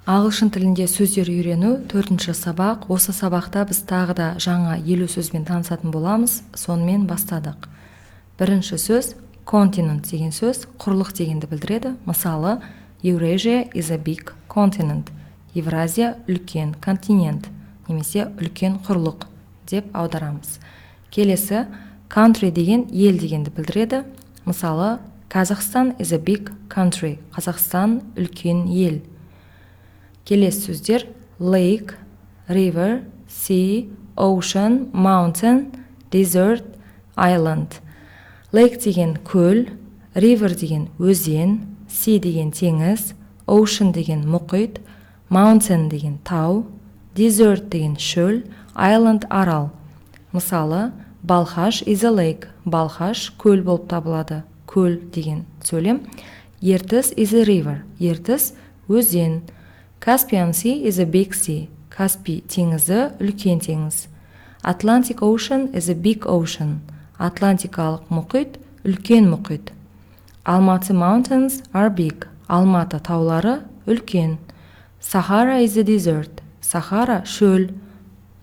Ағылшын тілінде сөздер үйрену 4-ші сабақ. Осы сабақта біз тағы да жаңа 50 сөзбен танысатын боламыз. Сонымен бастадық. Бірінші сөз continent деген сөз құрлық дегенді білдіреді. Мысалы, Eurasia is a big continent. Евразия үлкен континент немесе үлкен құрлық деп аударамыз. Келесі country деген ел дегенді білдіреді. Мысалы, Kazakhstan is a big country. Қазақстан үлкен ел. Келесі сөздер lake, river, sea, ocean, mountain, desert, island. Lake деген көл, river деген өзен, sea деген теңіз, ocean деген мұхит, mountain деген тау, desert деген шөл, island арал. Мысалы, Балхаш is a lake. Балхаш көл болып табылады. Көл деген сөйлем. Ертіс is a river. Ертіс өзен. Caspian Sea is a big sea. Каспий теңізі үлкен теңіз. Atlantic Ocean is a big ocean. Атлантикалық мұхит үлкен мұхит. Almaty Mountains are big. Алматы таулары үлкен. Sahara is a desert. Сахара шөл.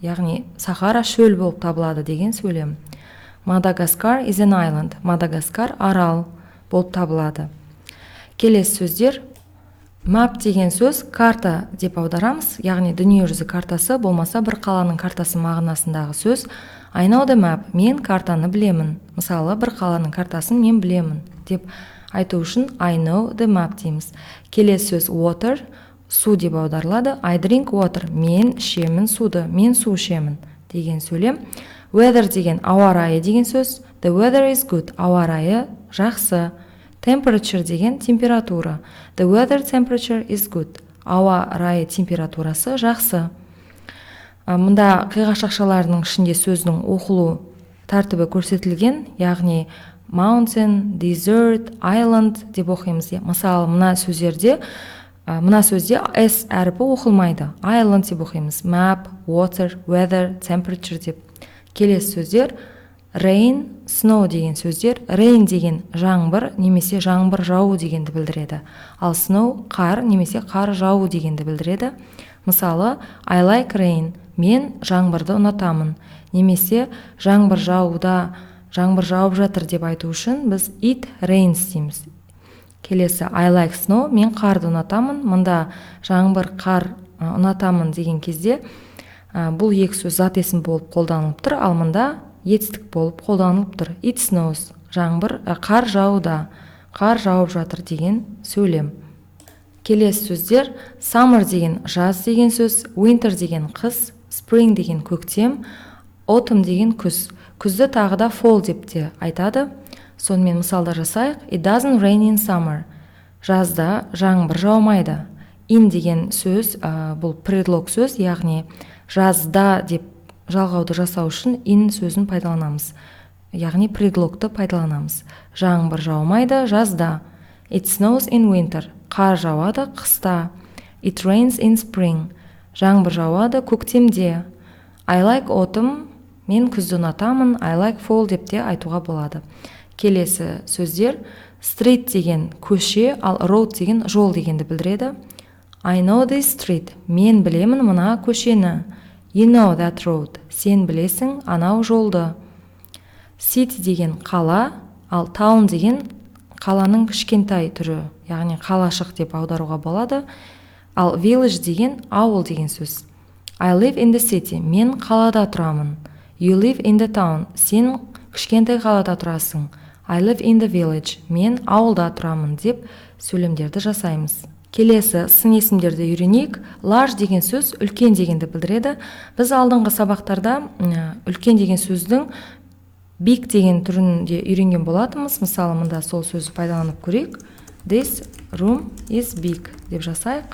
Яғни Сахара шөл болып табылады деген сөйлем. Madagascar is an island. Мадагаскар арал болып табылады. Келесі сөздер map деген сөз карта деп аударамыз, яғни дүниежүзі картасы болмаса бір қаланың картасы мағынасындағы сөз. I know the map, мен картаны білемін. Мысалы, бір қаланың картасын мен білемін деп айту үшін I know the map дейміз. Келесі сөз water, су деп аударылады. I drink water, мен ішемін суды, мен су ішемін деген сөйлем. Weather деген ауа райы деген сөз. The weather is good, ауа райы жақсы. Temperature деген температура. The weather temperature is good. Ауа райы температурасы жақсы. Мұнда қиғаш ақшаларының ішінде сөздің оқылу тәртібі көрсетілген, яғни mountain, desert, island деп оқимыз. Мысалы, мына сөзде S әріпі оқылмайды. Island деп оқимыз. Map, water, weather, temperature деп. Келесі сөздер rain, snow деген сөздер. Rain деген жаңбыр немесе жаңбыр жауы дегенді білдіреді. Ал snow қар немесе қар жауы дегенді білдіреді. Мысалы, I like rain, мен жаңбырды ұнатамын. Немесе жаңбыр жауып жатыр деп айту үшін біз it rains дейміз. Келесі I like snow, мен қарды ұнатамын. Мұнда жаңбыр, қар ұнатамын деген кезде бұл екі сөз зат есім болып қолданылып тұр, ал мұнда етістік болып қолданылып тұр. It snows, қар жауда, қар жауып жатыр деген сөйлем. Келесі сөздер summer деген жаз деген сөз, winter деген қыс, spring деген көктем, autumn деген күз. Күзді тағы да fall деп те айтады. Сонымен мысалдар жасайық. It doesn't rain in summer. Жазда жаңбыр жаумайды. In деген сөз бұл предлог сөз, яғни жазда деп жалғауды жасау үшін in сөзін пайдаланамыз. Яғни предлогты пайдаланамыз. Жаңбыр жаумайды жазда. It snows in winter. Қар жауады қыста. It rains in spring. Жаңбыр жауады көктемде. I like autumn. Мен күзді ұнатамын. I like fall деп те айтуға болады. Келесі сөздер street деген көше, ал road деген жол дегенді білдіреді. I know this street. Мен білемін мына көшені. You know that road. Сен білесің анау жолды. City деген қала, ал town деген қаланың кішкентай түрі, яғни қалашық деп аударуға болады. Ал village деген ауыл деген сөз. I live in the city. Мен қалада тұрамын. You live in the town. Сен кішкентай қалада тұрасың. I live in the village. Мен ауылда тұрамын деп сөйлемдерді жасаймыз. Келесі сын есімдерді үйренейік. Large деген сөз үлкен дегенді білдіреді. Біз алдыңғы сабақтарда үлкен деген сөздің big деген түрінде үйренген болатынбыз. Мысалы, мұнда сол сөзді пайдаланып көрейік. This room is big деп жасайық.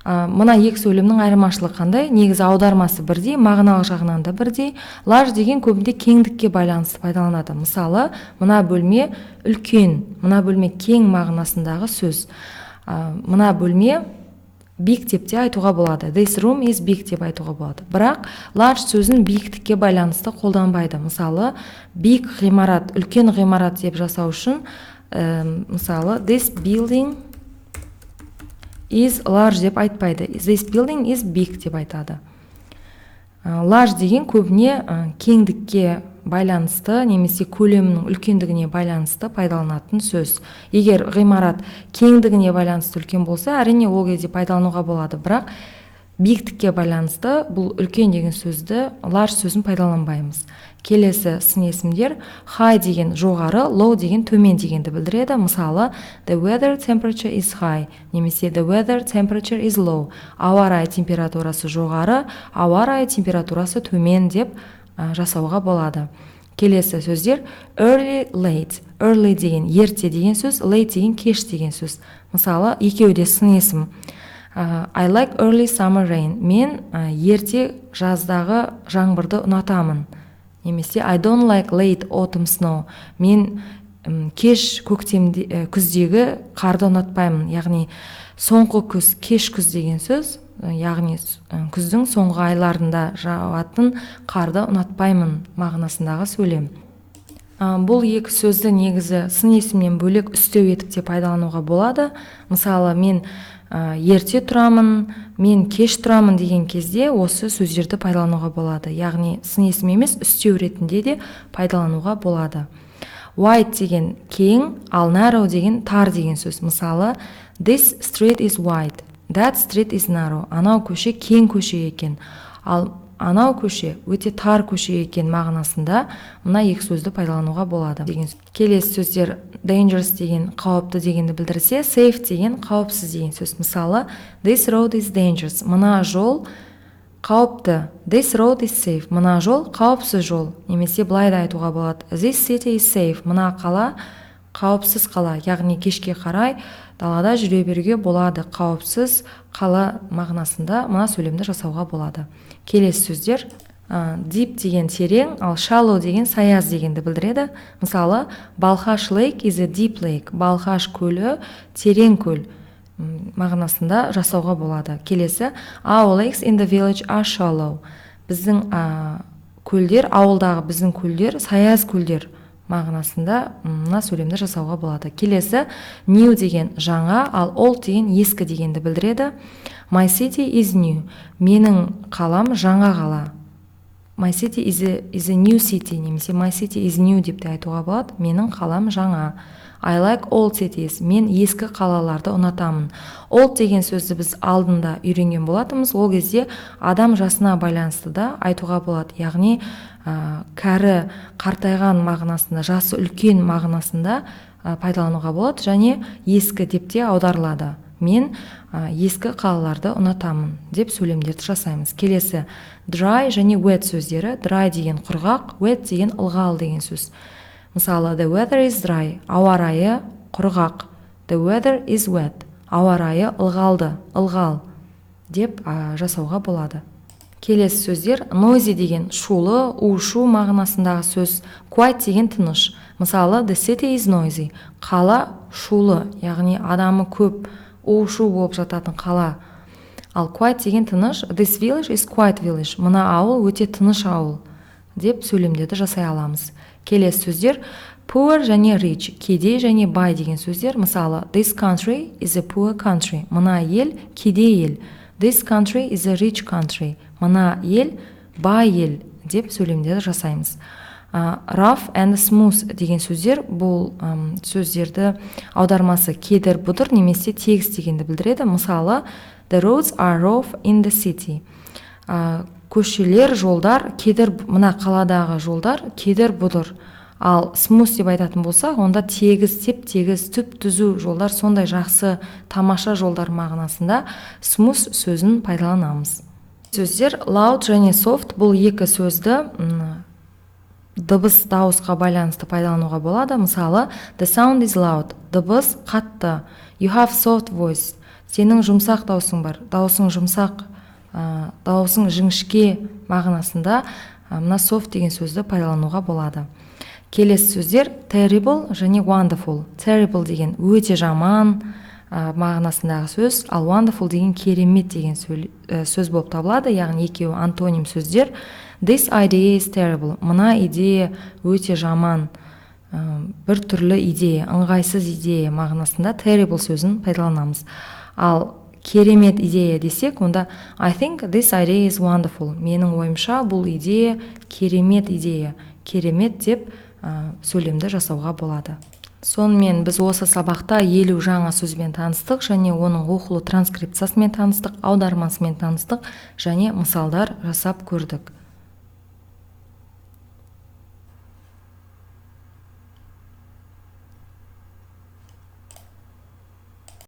Мына екі сөйлемнің айырмашылығы қандай? Негізі аудармасы бірдей, мағыналық жағынан да бірдей. Large деген көбінде кеңдікке байланысты пайдаланады. Мысалы, мына бөлме үлкен, мына бөлме кең мағынасындағы сөз. Мына бөлме big деп те айтуға болады. This room is big деп айтуға болады. Бірақ large сөзін биіктікке байланысты қолданбайды. Мысалы, big ғимарат, үлкен ғимарат деп жасау үшін, мысалы, this building is large деп айтпайды. This building is big деп айтады. Large деген көбіне кеңдікке байланысты немесе көлемінің үлкендігіне байланысты пайдаланатын сөз. Егер ғимарат кеңдігіне байланысты үлкен болса, әрине ол кезде пайдалануға болады, бірақ биіктікке байланысты бұл үлкен деген сөзді, large сөзін пайдаланбаймыз. Келесі сын есімдер high деген жоғары, low деген төмен дегенді білдіреді. Мысалы, the weather temperature is high немесе the weather temperature is low. Ауа райы температурасы жоғары, ауа райы температурасы төмен деп жасауға болады. Келесі сөздер early, late. Early деген ерте деген сөз, late деген кеш деген сөз. Мысалы, екеуі де сын есім. I like early summer rain. Мен ерте жаздағы жаңбырды ұнатамын. Немесе I don't like late autumn snow. Мен кеш күздегі қарды ұнатпаймын. Яғни соңғы күз, кеш күз деген сөз, яғни күздің соңғы айларында жауатын қарды ұнатпаймын мағынасындағы сөйлем. Бұл екі сөзді негізі сын есімнен бөлек үстеу етіп те пайдалануға болады. Мысалы, мен ерте тұрамын, мен кеш тұрамын деген кезде осы сөздерді пайдалануға болады. Яғни сын есім емес, үстеу ретінде де пайдалануға болады. Wide деген кең, ал narrow деген тар деген сөз. Мысалы, this street is wide, that street is narrow. Анау көше кең көше екен, ал анау көше өте тар көше екен мағынасында мына екі сөзді пайдалануға болады. Келесі сөздер dangerous деген қауіпті дегенді білдірсе, safe деген қауіпсіз деген сөз. Мысалы, this road is dangerous. Мына жол қауіпті. This road is safe. Мына жол қауіпсіз жол. Немесе былай да айтуға болады. This city is safe. Мына қала қауіпсіз қала. Яғни кешке қарай далада жүре беруге болады. Қауіпсіз қала мағынасында мына сөйлемді жасауға болады. Келесі сөздер deep деген терең, ал shallow деген саяз дегенді білдіреді. Мысалы, Балхаш lake is a deep lake. Балхаш көлі терең көл мағынасында жасауға болады. Келесі, our lakes in the village are shallow. Біздің көлдер, ауылдағы біздің көлдер саяз көлдер мағынасында мына сөйлемді жасауға болады. Келесі, new деген жаңа, ал old деген ескі дегенді білдіреді. My city is new. Менің қалам жаңа қала. My city is a new city. Немесе my city is new деп те айтуға болады. Менің қалам жаңа. I like old cities. Мен ескі қалаларды ұнатамын. Old деген сөзді біз алдында үйренген болатымыз. Ол кезде адам жасына байланысты да айтуға болады. Яғни кәрі, қартайған мағынасында, жасы үлкен мағынасында пайдалануға болады, және ескі деп те аударылады. Мен ескі қалаларды ұнатамын деп сөйлемдерді жасаймыз. Келесі, dry және wet сөздері. Dry деген құрғақ, wet деген ылғал деген сөз. Мысалы, the weather is dry. Ауа райы құрғақ. The weather is wet. Ауа райы ылғалды, ылғал деп жасауға болады. Келесі сөздер noisy деген шулы, у-шу мағынасындағы сөз. Quiet деген тыныш. Мысалы, the city is noisy. Қала шулы, яғни адамы көп, у-шу болып жататын қала. Ал quiet деген тыныш. This village is quiet village. Мына ауыл өте тыныш ауыл деп сөйлемдерді жасай аламыз. Келесі сөздер poor және rich, кедей және бай деген сөздер. Мысалы, this country is a poor country. Мына ел кедей ел. This country is a rich country. Мына ел бай ел деп сөйлемдерді жасаймыз. Rough and smooth деген сөздер, бұл сөздерді аудармасы кедір бұдыр немесе тегіс дегенді білдіреді. Мысалы, the roads are rough in the city. Көшелер, жолдар кедір, мына қаладағы жолдар кедір бұдыр. Ал smooth деп айтатын болса, онда тегіс, теп-тегіс, түп-түзу жолдар, сондай жақсы, тамаша жолдар мағынасында smooth сөзін пайдаланамыз. Сөздер loud және soft, бұл екі сөзді дыбыс, дауысқа байланысты пайдалануға болады. Мысалы, the sound is loud, дыбыс қатты. You have soft voice, сенің жұмсақ даусың бар, даусың жұмсақ, даусың жіңішке мағынасында мына soft деген сөзді пайдалануға болады. Келесі сөздер terrible және wonderful. Terrible деген өте жаман мағынасындағы сөз, ал wonderful деген керемет деген сөз болып табылады, яғни екеуі антоним сөздер. This idea is terrible. Мына идея өте жаман, бір түрлі идея, ыңғайсыз идея мағынасында terrible сөзін пайдаланамыз. Ал керемет идея десек, онда I think this idea is wonderful. Менің ойымша бұл идея керемет идея. Керемет деп сөйлемді жасауға болады. Сонымен біз осы сабақта 50 жаңа сөзбен таныстық және оның оқылу транскрипциясымен таныстық, аудармасымен таныстық және мысалдар жасап көрдік.